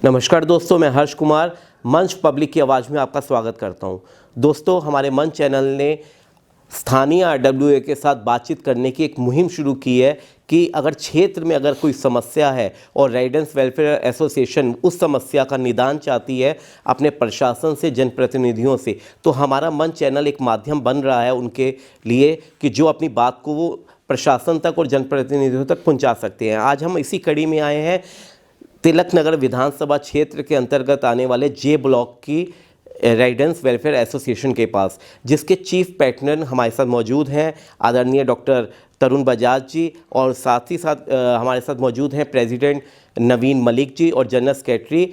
नमस्कार दोस्तों, मैं हर्ष कुमार मंच पब्लिक की आवाज़ में आपका स्वागत करता हूं। दोस्तों, हमारे मंच चैनल ने स्थानीय आरडब्ल्यूए के साथ बातचीत करने की एक मुहिम शुरू की है कि अगर क्षेत्र में अगर कोई समस्या है और रेजिडेंट्स वेलफेयर एसोसिएशन उस समस्या का निदान चाहती है अपने प्रशासन से, जनप्रतिनिधियों से, तो हमारा मंच चैनल एक माध्यम बन रहा है उनके लिए कि जो अपनी बात को वो प्रशासन तक और जनप्रतिनिधियों तक पहुँचा सकते हैं। आज हम इसी कड़ी में आए हैं तिलक नगर विधानसभा क्षेत्र के अंतर्गत आने वाले जे ब्लॉक की रेजिडेंट्स वेलफेयर एसोसिएशन के पास, जिसके चीफ पैटर्न हमारे साथ मौजूद हैं आदरणीय डॉक्टर तरुण बजाज जी, और साथ ही साथ हमारे साथ मौजूद हैं प्रेसिडेंट नवीन मलिक जी और जनरल सेक्रेटरी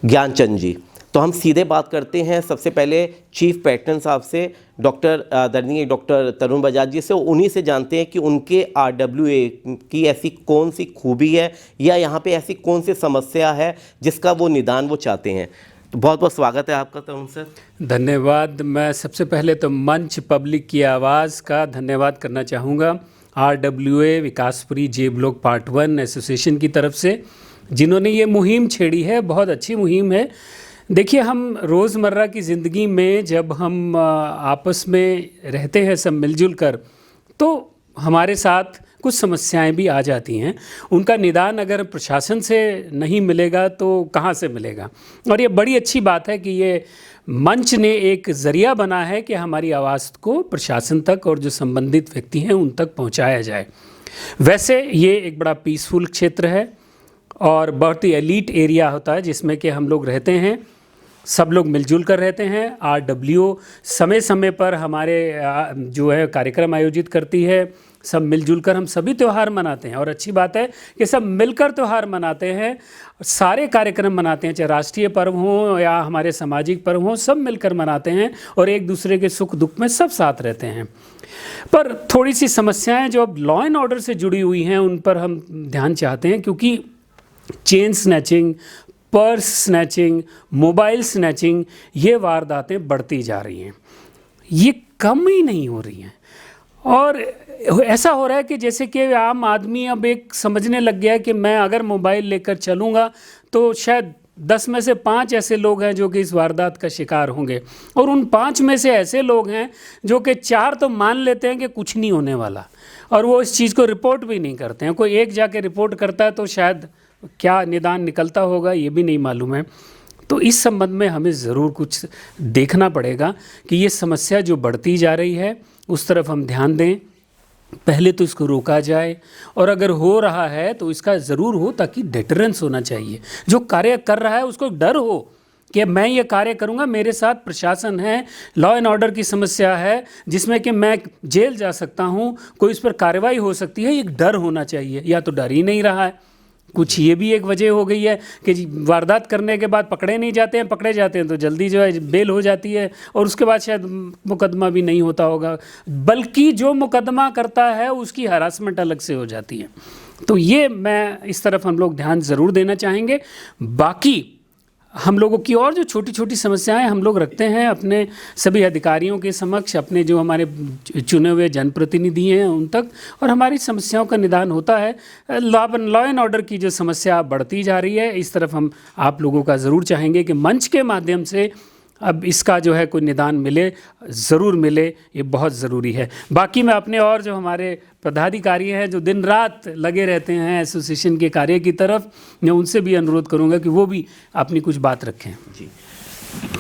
ज्ञानचंद जी। तो हम सीधे बात करते हैं सबसे पहले चीफ पैटर्न साहब से, आदरणीय डॉक्टर तरुण बजाज जी से। उन्हीं से जानते हैं कि उनके आरडब्ल्यूए की ऐसी कौन सी खूबी है या यहाँ पे ऐसी कौन सी समस्या है जिसका वो निदान वो चाहते हैं। तो बहुत बहुत स्वागत है आपका तरुण सर। धन्यवाद। मैं सबसे पहले तो मंच पब्लिक की आवाज़ का धन्यवाद करना चाहूँगा आरडब्ल्यूए विकासपुरी जे ब्लॉक पार्ट 1 एसोसिएशन की तरफ से, जिन्होंने ये मुहिम छेड़ी है। बहुत अच्छी मुहिम है। देखिए, हम रोज़मर्रा की ज़िंदगी में जब हम आपस में रहते हैं सब मिलजुल कर, तो हमारे साथ कुछ समस्याएं भी आ जाती हैं। उनका निदान अगर प्रशासन से नहीं मिलेगा तो कहाँ से मिलेगा। और ये बड़ी अच्छी बात है कि ये मंच ने एक ज़रिया बना है कि हमारी आवाज़ को प्रशासन तक और जो संबंधित व्यक्ति हैं उन तक पहुँचाया जाए। वैसे ये एक बड़ा पीसफुल क्षेत्र है और बहुत ही एलीट एरिया होता है जिसमें कि हम लोग रहते हैं, सब लोग मिलजुल कर रहते हैं। आरडब्ल्यूओ समय समय पर हमारे जो है कार्यक्रम आयोजित करती है। सब मिलजुल कर हम सभी त्यौहार मनाते हैं और अच्छी बात है कि सब मिलकर त्यौहार मनाते हैं, सारे कार्यक्रम मनाते हैं, चाहे राष्ट्रीय पर्व हों या हमारे सामाजिक पर्व हों, सब मिलकर मनाते हैं और एक दूसरे के सुख दुख में सब साथ रहते हैं। पर थोड़ी सी समस्याएं जो अब लॉ एंड ऑर्डर से जुड़ी हुई हैं उन पर हम ध्यान चाहते हैं, क्योंकि chain snatching, purse snatching, mobile snatching, ये वारदातें बढ़ती जा रही हैं, ये कम ही नहीं हो रही हैं। और ऐसा हो रहा है कि जैसे कि आम आदमी अब एक समझने लग गया है कि मैं अगर मोबाइल लेकर चलूँगा तो शायद 10 में से 5 ऐसे लोग हैं जो कि इस वारदात का शिकार होंगे, और उन 5 में से ऐसे लोग हैं जो कि 4 तो मान लेते हैं कि कुछ नहीं होने वाला और वो इस चीज़ को रिपोर्ट भी नहीं करते हैं। कोई एक जाके रिपोर्ट करता है तो शायद क्या निदान निकलता होगा ये भी नहीं मालूम है। तो इस संबंध में हमें ज़रूर कुछ देखना पड़ेगा कि ये समस्या जो बढ़ती जा रही है उस तरफ हम ध्यान दें। पहले तो इसको रोका जाए, और अगर हो रहा है तो इसका ज़रूर हो, ताकि डेटरेंस होना चाहिए। जो कार्य कर रहा है उसको डर हो कि मैं ये कार्य करूँगा, मेरे साथ प्रशासन है, लॉ एंड ऑर्डर की समस्या है जिसमें कि मैं जेल जा सकता हूँ, कोई इस पर कार्रवाई हो सकती है, एक डर होना चाहिए। या तो डर ही नहीं रहा है। कुछ ये भी एक वजह हो गई है कि वारदात करने के बाद पकड़े नहीं जाते हैं, पकड़े जाते हैं तो जल्दी जो है बेल हो जाती है और उसके बाद शायद मुकदमा भी नहीं होता होगा, बल्कि जो मुकदमा करता है उसकी हरासमेंट अलग से हो जाती है। तो ये मैं इस तरफ हम लोग ध्यान ज़रूर देना चाहेंगे। बाकी हम लोगों की और जो छोटी छोटी समस्याएं हम लोग रखते हैं अपने सभी अधिकारियों के समक्ष, अपने जो हमारे चुने हुए जनप्रतिनिधि हैं उन तक, और हमारी समस्याओं का निदान होता है। लॉ एंड ऑर्डर की जो समस्या बढ़ती जा रही है, इस तरफ हम आप लोगों का ज़रूर चाहेंगे कि मंच के माध्यम से अब इसका जो है कोई निदान मिले, ज़रूर मिले, ये बहुत ज़रूरी है। बाकी मैं अपने और जो हमारे पदाधिकारी हैं जो दिन रात लगे रहते हैं एसोसिएशन के कार्य की तरफ, मैं उनसे भी अनुरोध करूंगा कि वो भी अपनी कुछ बात रखें। जी,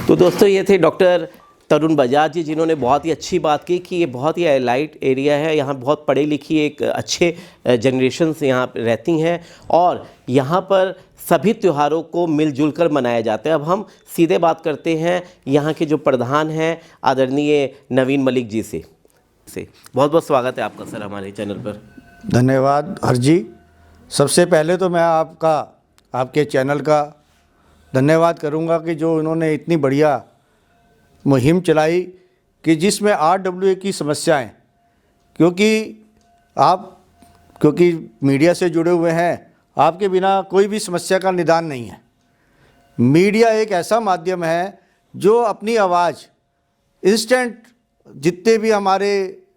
तो दोस्तों, ये थे डॉक्टर तरुण बजाज जी, जिन्होंने बहुत ही अच्छी बात की कि ये बहुत ही लाइट एरिया है, यहाँ बहुत पढ़ी लिखी एक अच्छे जनरेशन से यहाँ रहती हैं और यहाँ पर सभी त्योहारों को मिलजुल कर मनाया जाता है। अब हम सीधे बात करते हैं यहाँ के जो प्रधान हैं आदरणीय नवीन मलिक जी से। बहुत बहुत स्वागत है आपका सर हमारे चैनल पर। धन्यवाद हर जी। सबसे पहले तो मैं आपके चैनल का धन्यवाद करूँगा कि जो इन्होंने इतनी बढ़िया मुहिम चलाई कि जिसमें आरडब्ल्यूए की समस्याएं, क्योंकि मीडिया से जुड़े हुए हैं, आपके बिना कोई भी समस्या का निदान नहीं है। मीडिया एक ऐसा माध्यम है जो अपनी आवाज़ इंस्टेंट, जितने भी हमारे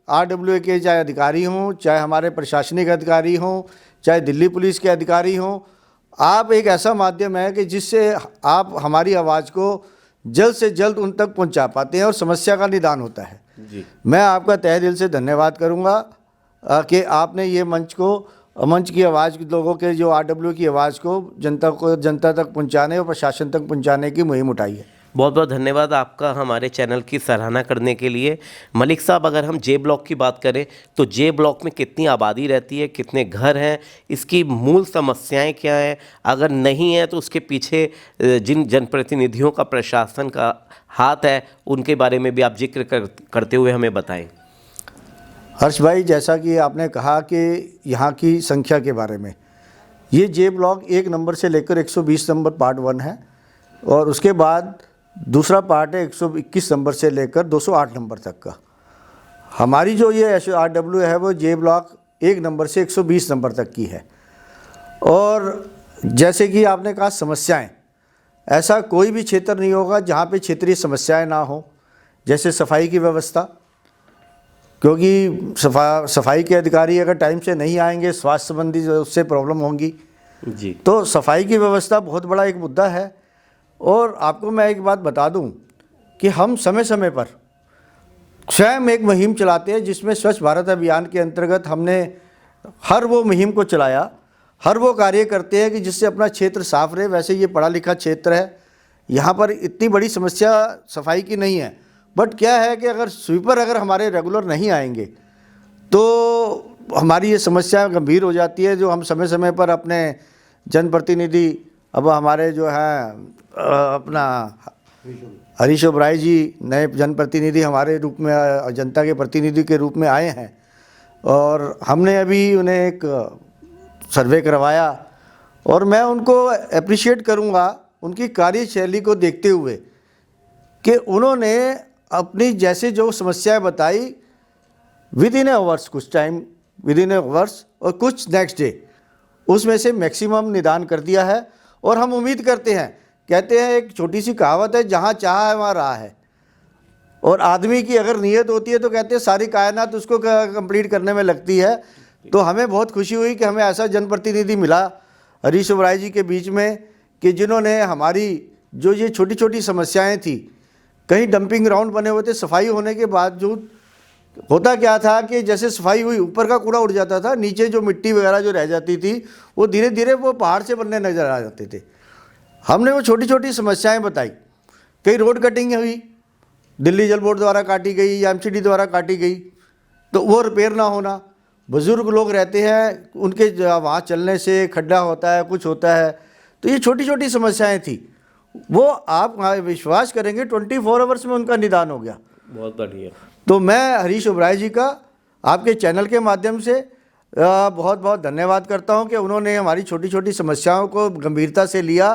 आरडब्ल्यूए के चाहे अधिकारी हों, चाहे हमारे प्रशासनिक अधिकारी हों, चाहे दिल्ली पुलिस के अधिकारी हों, आप एक ऐसा माध्यम है कि जिससे आप हमारी आवाज़ को जल्द से जल्द उन तक पहुंचा पाते हैं और समस्या का निदान होता है। जी। मैं आपका तहे दिल से धन्यवाद करूंगा कि आपने ये मंच की आवाज़ लोगों के जो RWA की आवाज़ को जनता तक पहुंचाने और प्रशासन तक पहुंचाने की मुहिम उठाई है। बहुत बहुत धन्यवाद आपका हमारे चैनल की सराहना करने के लिए। मलिक साहब, अगर हम जे ब्लॉक की बात करें तो जे ब्लॉक में कितनी आबादी रहती है, कितने घर हैं, इसकी मूल समस्याएं क्या हैं, अगर नहीं है तो उसके पीछे जिन जनप्रतिनिधियों का प्रशासन का हाथ है उनके बारे में भी आप जिक्र करते हुए हमें बताएं। हर्ष भाई, जैसा कि आपने कहा कि यहाँ की संख्या के बारे में, ये जे ब्लॉक 1 नंबर से लेकर 120 नंबर पार्ट 1 है और उसके बाद दूसरा पार्ट है 121 नंबर से लेकर 208 नंबर तक का। हमारी जो ये RWA है वो जे ब्लॉक 1 नंबर से 120 नंबर तक की है। और जैसे कि आपने कहा समस्याएं, ऐसा कोई भी क्षेत्र नहीं होगा जहाँ पे क्षेत्रीय समस्याएं ना हो। जैसे सफाई की व्यवस्था, क्योंकि सफाई के अधिकारी अगर टाइम से नहीं आएंगे, स्वास्थ्य संबंधी उससे प्रॉब्लम होंगी जी। तो सफाई की व्यवस्था बहुत बड़ा एक मुद्दा है। और आपको मैं एक बात बता दूं कि हम समय समय पर स्वयं एक मुहिम चलाते हैं जिसमें स्वच्छ भारत अभियान के अंतर्गत हमने हर वो मुहिम को चलाया, हर वो कार्य करते हैं कि जिससे अपना क्षेत्र साफ रहे। वैसे ये पढ़ा लिखा क्षेत्र है, यहाँ पर इतनी बड़ी समस्या सफाई की नहीं है, बट क्या है कि अगर स्वीपर अगर हमारे रेगुलर नहीं आएंगे तो हमारी ये समस्या गंभीर हो जाती है। जो हम समय समय पर अपने जनप्रतिनिधि, अब हमारे जो हैं अपना हरीश ओबराय जी नए जनप्रतिनिधि हमारे रूप में, जनता के प्रतिनिधि के रूप में आए हैं और हमने अभी उन्हें एक सर्वे करवाया और मैं उनको अप्रिशिएट करूंगा उनकी कार्यशैली को देखते हुए कि उन्होंने अपनी जैसे जो समस्याएं बताई विद इन आवर्स, कुछ टाइम विद इन आवर्स और कुछ नेक्स्ट डे, उसमें से मैक्सिमम निदान कर दिया है। और हम उम्मीद करते हैं, कहते हैं एक छोटी सी कहावत है, जहाँ चाह है वहाँ राह है। और आदमी की अगर नीयत होती है तो कहते हैं सारी कायनात उसको कंप्लीट करने में लगती है। तो हमें बहुत खुशी हुई कि हमें ऐसा जनप्रतिनिधि मिला हरीश ओबराय जी के बीच में कि जिन्होंने हमारी जो ये छोटी छोटी समस्याएं थी, कहीं डंपिंग ग्राउंड बने हुए थे, सफाई होने के बावजूद होता क्या था कि जैसे सफाई हुई ऊपर का कूड़ा उड़ जाता था, नीचे जो मिट्टी वगैरह जो रह जाती थी वो धीरे धीरे वो पहाड़ से बनने नजर आ जाते थे। हमने वो छोटी छोटी समस्याएं बताई। कई रोड कटिंग हुई, दिल्ली जल बोर्ड द्वारा काटी गई या MCD द्वारा काटी गई, तो वो रिपेयर ना होना। बुज़ुर्ग लोग रहते हैं, उनके वहाँ चलने से खड्डा होता है, कुछ होता है, तो ये छोटी छोटी समस्याएं थी। वो आप विश्वास करेंगे 24 आवर्स में उनका निदान हो गया। बहुत बढ़िया। तो मैं हरीश ओबराय जी का आपके चैनल के माध्यम से बहुत बहुत धन्यवाद करता हूं कि उन्होंने हमारी छोटी छोटी समस्याओं को गंभीरता से लिया।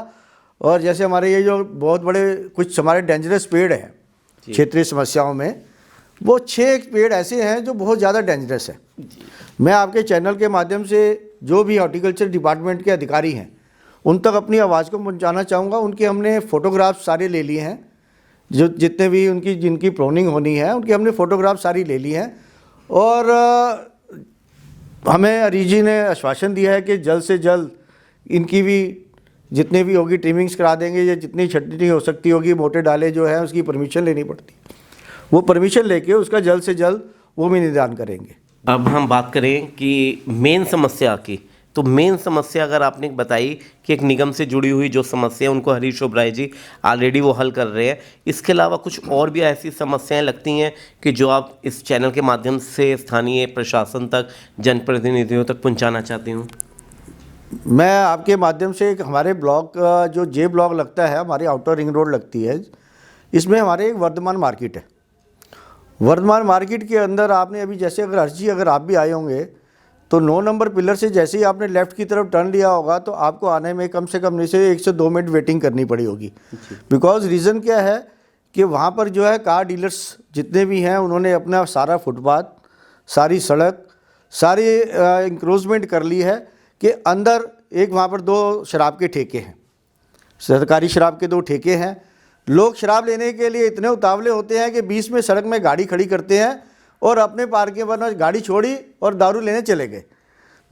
और जैसे हमारे ये जो बहुत बड़े कुछ हमारे डेंजरस पेड़ हैं क्षेत्रीय समस्याओं में, वो 6 पेड़ ऐसे हैं जो बहुत ज़्यादा डेंजरस है। मैं आपके चैनल के माध्यम से जो भी हॉर्टिकल्चर डिपार्टमेंट के अधिकारी हैं उन तक अपनी आवाज़ को पहुँचाना चाहूँगा। उनके हमने फ़ोटोग्राफ सारे ले लिए हैं, जो जितने भी उनकी जिनकी प्रोनिंग होनी है उनकी हमने फ़ोटोग्राफ सारी ले ली हैं। और हमें हरीश जी ने आश्वासन दिया है कि जल्द से जल्द इनकी भी जितने भी होगी ट्रिमिंग्स करा देंगे, या जितनी छटनी हो सकती होगी, मोटे डाले जो है उसकी परमिशन लेनी पड़ती, वो परमिशन लेके उसका जल्द से जल्द वो भी निदान करेंगे। अब हम बात करें कि मेन समस्या की, तो मेन समस्या अगर आपने बताई कि एक निगम से जुड़ी हुई जो समस्या है उनको हरीश ओबराय जी ऑलरेडी वो हल कर रहे हैं, इसके अलावा कुछ और भी ऐसी समस्याएं लगती हैं कि जो आप इस चैनल के माध्यम से स्थानीय प्रशासन तक, जनप्रतिनिधियों तक पहुंचाना चाहती हूँ? मैं आपके माध्यम से एक हमारे ब्लॉक जो जे ब्लॉक लगता है, हमारी आउटर रिंग रोड लगती है, इसमें हमारे एक वर्धमान मार्केट है। वर्धमान मार्केट के अंदर आपने अभी जैसे अगर हर्ष जी अगर आप भी आए होंगे तो 9 नंबर पिलर से जैसे ही आपने लेफ़्ट की तरफ टर्न लिया होगा तो आपको आने में कम से कम नहीं से 1 से 2 मिनट वेटिंग करनी पड़ी होगी। बिकॉज रीज़न क्या है कि वहाँ पर जो है कार डीलर्स जितने भी हैं उन्होंने अपना सारा फुटपाथ, सारी सड़क, सारी इंक्रोचमेंट कर ली है कि अंदर एक वहाँ पर 2 शराब के ठेके हैं, सरकारी शराब के 2 ठेके हैं। लोग शराब लेने के लिए इतने उतावले होते हैं कि बीच में सड़क में गाड़ी खड़ी करते हैं और अपने पार्किंग पर गाड़ी छोड़ी और दारू लेने चले गए।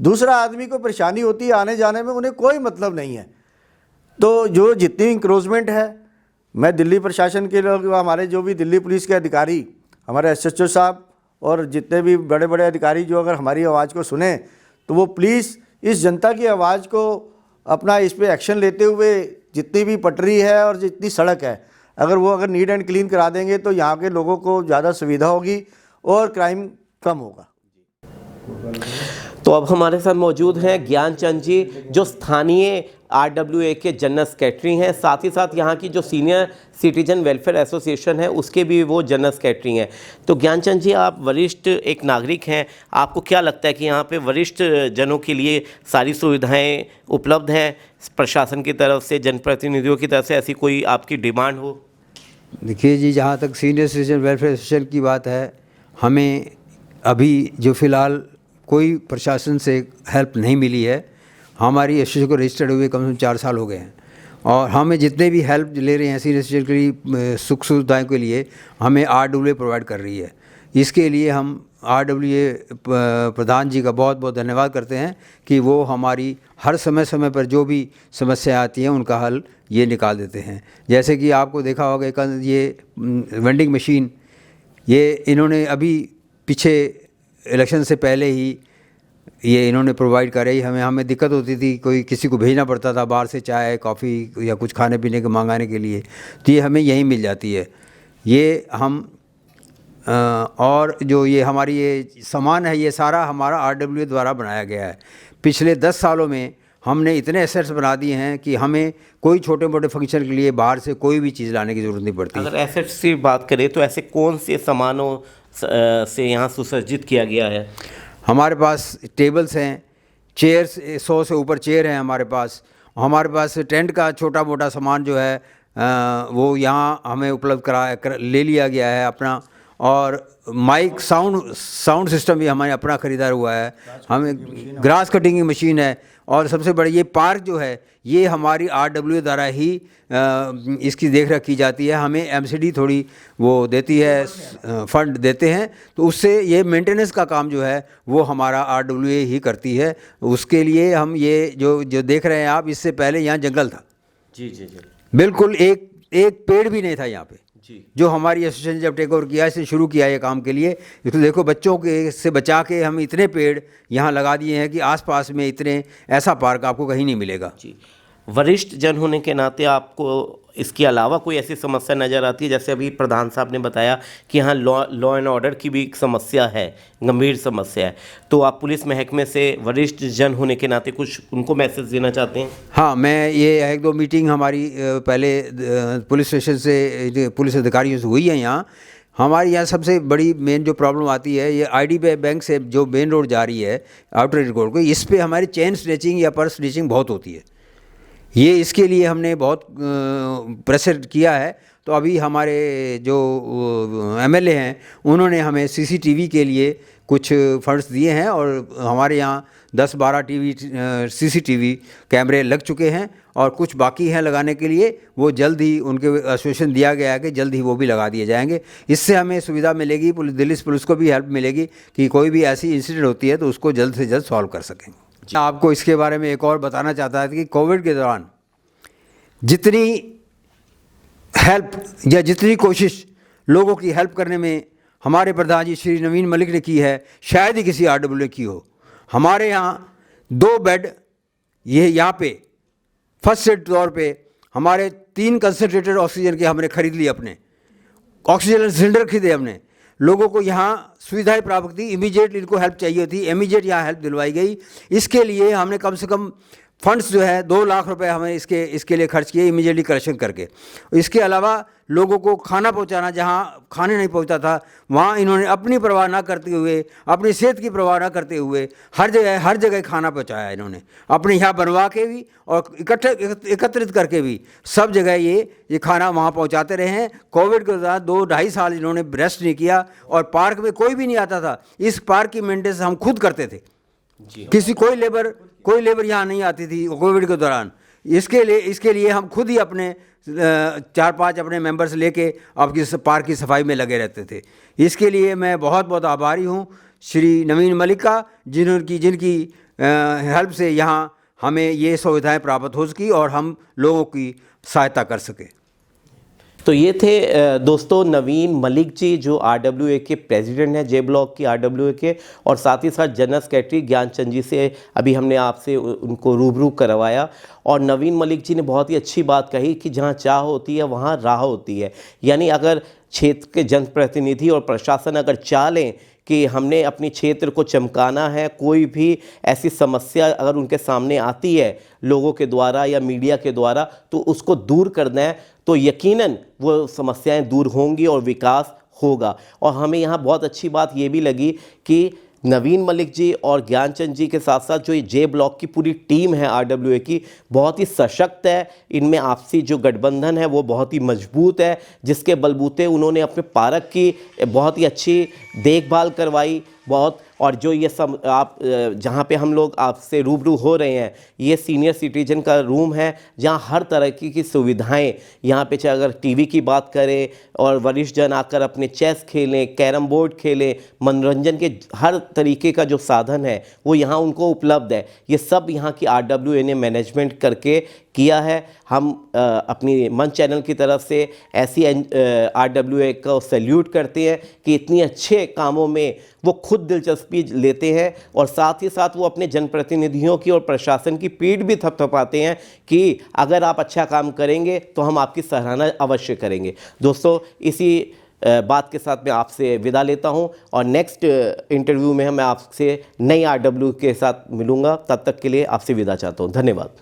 दूसरा आदमी को परेशानी होती है आने जाने में, उन्हें कोई मतलब नहीं है। तो जो जितनी इंक्रोचमेंट है, मैं दिल्ली प्रशासन के लोग, हमारे जो भी दिल्ली पुलिस के अधिकारी, हमारे एसएचओ साहब और जितने भी बड़े बड़े अधिकारी जो अगर हमारी आवाज़ को सुने तो वो प्लीज़ इस जनता की आवाज़ को अपना इस पे एक्शन लेते हुए जितनी भी पटरी है और जितनी सड़क है, अगर नीट एंड क्लीन करा देंगे तो यहाँ के लोगों को ज़्यादा सुविधा होगी और क्राइम कम होगा। तो अब हमारे साथ मौजूद हैं ज्ञानचंद जी, जो स्थानीय आरडब्ल्यूए के जनरल सेक्रेटरी हैं, साथ ही साथ यहाँ की जो सीनियर सिटीजन वेलफेयर एसोसिएशन है उसके भी वो जनरल सेक्रेटरी हैं। तो ज्ञानचंद जी, आप वरिष्ठ एक नागरिक हैं, आपको क्या लगता है कि यहाँ पे वरिष्ठ जनों के लिए सारी सुविधाएं उपलब्ध हैं प्रशासन की तरफ से, जनप्रतिनिधियों की तरफ से? ऐसी कोई आपकी डिमांड हो? देखिए जी, जहाँ तक सीनियर सिटीजन वेलफेयर एसोसिएशन की बात है, हमें अभी जो फ़िलहाल कोई प्रशासन से हेल्प नहीं मिली है। हमारी एसोसिएशन को रजिस्टर्ड हुए कम से कम 4 साल हो गए हैं और हमें जितने भी हेल्प ले रहे हैं सीनियर सिटीजन के लिए, सुख सुविधाओं के लिए, हमें आरडब्ल्यूए प्रोवाइड कर रही है। इसके लिए हम आरडब्ल्यूए प्रधान जी का बहुत बहुत धन्यवाद करते हैं कि वो हमारी हर समय समय पर जो भी समस्या आती हैं उनका हल ये निकाल देते हैं। जैसे कि आपको देखा होगा ये वेंडिंग मशीन, ये इन्होंने अभी पीछे इलेक्शन से पहले ही ये इन्होंने प्रोवाइड कराई। हमें दिक्कत होती थी, कोई किसी को भेजना पड़ता था बाहर से चाय कॉफ़ी या कुछ खाने पीने के मंगाने के लिए, तो ये हमें यहीं मिल जाती है। ये हम और जो ये हमारी ये सामान है, ये सारा हमारा आरडब्ल्यूए द्वारा बनाया गया है। पिछले 10 सालों में हमने इतने एसेट्स बना दिए हैं कि हमें कोई छोटे मोटे फंक्शन के लिए बाहर से कोई भी चीज़ लाने की ज़रूरत नहीं पड़ती। अगर एसेट्स की बात करें तो ऐसे कौन से सामानों से यहाँ सुसज्जित किया गया है? हमारे पास टेबल्स हैं, चेयर्स 100 से ऊपर चेयर हैं हमारे पास टेंट का छोटा मोटा सामान जो है वो यहाँ हमें उपलब्ध ले लिया गया है अपना। और माइक साउंड सिस्टम भी हमारे अपना ख़रीदा हुआ है। हमें ग्रास कटिंग की मशीन है और सबसे बड़ी ये पार्क जो है ये हमारी आरडब्ल्यूए द्वारा ही इसकी देख रेख की जाती है। हमें एमसीडी थोड़ी वो देती है, फंड देते हैं, तो उससे ये मेंटेनेंस का काम जो है वो हमारा आरडब्ल्यूए ही करती है। उसके लिए हम ये जो देख रहे हैं आप, इससे पहले यहाँ जंगल था जी जी जी, बिल्कुल एक पेड़ भी नहीं था यहाँ पे जी। जो हमारी एसोसिएशन जब टेक ओवर किया, इसे शुरू किया ये काम के लिए, तो देखो बच्चों के से बचा के हम इतने पेड़ यहाँ लगा दिए हैं कि आसपास में इतने ऐसा पार्क आपको कहीं नहीं मिलेगा जी। वरिष्ठ जन होने के नाते आपको इसके अलावा कोई ऐसी समस्या नज़र आती है? जैसे अभी प्रधान साहब ने बताया कि यहाँ लॉ एंड ऑर्डर की भी एक समस्या है, गंभीर समस्या है, तो आप पुलिस महकमे से वरिष्ठ जन होने के नाते कुछ उनको मैसेज देना चाहते हैं? हाँ, मैं ये 1-2 मीटिंग हमारी पहले पुलिस स्टेशन से पुलिस अधिकारियों से हुई है। यहाँ हमारे यहाँ सबसे बड़ी मेन जो प्रॉब्लम आती है, ये आईडी बैंक से जो मेन रोड जा रही है आउटर रिंग रोड को, इस पर हमारी चेन स्नैचिंग या पर्स स्नैचिंग बहुत होती है। ये इसके लिए हमने बहुत प्रेशर किया है। तो अभी हमारे जो एमएलए हैं उन्होंने हमें सीसीटीवी के लिए कुछ फंड्स दिए हैं और हमारे यहाँ 10-12 सीसीटीवी कैमरे लग चुके हैं और कुछ बाकी हैं लगाने के लिए। वो जल्द ही उनके एसोसिएशन दिया गया है कि जल्द ही वो भी लगा दिए जाएंगे। इससे हमें सुविधा मिलेगी, दिल्ली पुलिस को भी हेल्प मिलेगी कि कोई भी ऐसी इंसिडेंट होती है तो उसको जल्द से जल्द सॉल्व कर सकें। आपको इसके बारे में एक और बताना चाहता है कि कोविड के दौरान जितनी हेल्प या जितनी कोशिश लोगों की हेल्प करने में हमारे प्रधान जी श्री नवीन मलिक ने की है, शायद ही किसी आरडब्ल्यूए की हो। हमारे यहाँ 2 बेड ये यहाँ पे फर्स्ट एड तौर पे हमारे 3 कंसनट्रेटेड ऑक्सीजन के हमने खरीद लिए, अपने ऑक्सीजन सिलेंडर खरीदे हमने। लोगों को यहाँ सुविधाएं प्राप्त की, इमीडिएट इनको हेल्प चाहिए होती, इमीडिएट यहाँ हेल्प दिलवाई गई। इसके लिए हमने कम से कम फंड्स जो है 2 लाख रुपए हमें इसके लिए खर्च किए, इमीडिएटली कलेक्शन करके। इसके अलावा लोगों को खाना पहुंचाना, जहां खाने नहीं पहुंचता था वहां इन्होंने अपनी परवाह ना करते हुए, अपनी सेहत की परवाह ना करते हुए हर जगह खाना पहुंचाया इन्होंने, अपने यहाँ बनवा के भी और एकत्रित करके भी सब जगह ये खाना वहाँ पहुँचाते रहे हैं। कोविड के दौरान 2-2.5 साल इन्होंने रेस्ट नहीं किया और पार्क में कोई भी नहीं आता था। इस पार्क की मेंटेनेंस हम खुद करते थे, कोई लेबर यहाँ नहीं आती थी कोविड के दौरान। इसके लिए हम खुद ही अपने 4-5 अपने मेंबर्स लेके आपकी पार्क की सफाई में लगे रहते थे। इसके लिए मैं बहुत बहुत आभारी हूँ श्री नवीन मलिक का, जिनकी हेल्प से यहाँ हमें ये सुविधाएं प्राप्त हो सकी और हम लोगों की सहायता कर सके। तो ये थे दोस्तों नवीन मलिक जी, जो आरडब्ल्यूए के प्रेसिडेंट हैं, जे ब्लॉक की आरडब्ल्यूए के, और साथ ही साथ जनरल सेक्रेटरी ज्ञानचंद जी से अभी हमने आपसे उनको रूबरू करवाया। और नवीन मलिक जी ने बहुत ही अच्छी बात कही कि जहाँ चाह होती है वहाँ राह होती है। यानी अगर क्षेत्र के जनप्रतिनिधि और प्रशासन अगर चाह लें कि हमने अपनी क्षेत्र को चमकाना है, कोई भी ऐसी समस्या अगर उनके सामने आती है लोगों के द्वारा या मीडिया के द्वारा, तो उसको दूर करना है, तो यकीनन वो समस्याएं दूर होंगी और विकास होगा। और हमें यहाँ बहुत अच्छी बात ये भी लगी कि नवीन मलिक जी और ज्ञानचंद जी के साथ साथ जो ये जे ब्लॉक की पूरी टीम है आरडब्ल्यूए की, बहुत ही सशक्त है। इनमें आपसी जो गठबंधन है वो बहुत ही मजबूत है, जिसके बलबूते उन्होंने अपने पार्क की बहुत ही अच्छी देखभाल करवाई बहुत। और जो ये सब आप जहाँ पे हम लोग आपसे रूबरू हो रहे हैं, ये सीनियर सिटीजन का रूम है जहाँ हर तरह की सुविधाएं यहाँ पे, चाहे अगर टीवी की बात करें और वरिष्ठ जन आकर अपने चेस खेलें, कैरम बोर्ड खेलें, मनोरंजन के हर तरीके का जो साधन है वो यहाँ उनको उपलब्ध है। ये सब यहाँ की आरडब्ल्यूए ने मैनेजमेंट करके किया है। हम अपनी मंच चैनल की तरफ से ऐसी आरडब्ल्यूए को सैल्यूट करते हैं कि इतनी अच्छे कामों में वो खुद दिलचस्पी लेते हैं और साथ ही साथ वो अपने जनप्रतिनिधियों की और प्रशासन की पीठ भी थपथपाते हैं कि अगर आप अच्छा काम करेंगे तो हम आपकी सराहना अवश्य करेंगे। दोस्तों, इसी बात के साथ मैं आपसे विदा लेता हूं और नेक्स्ट इंटरव्यू में मैं आपसे नई आरडब्ल्यू के साथ मिलूंगा। तब तक के लिए आपसे विदा चाहता हूं। धन्यवाद।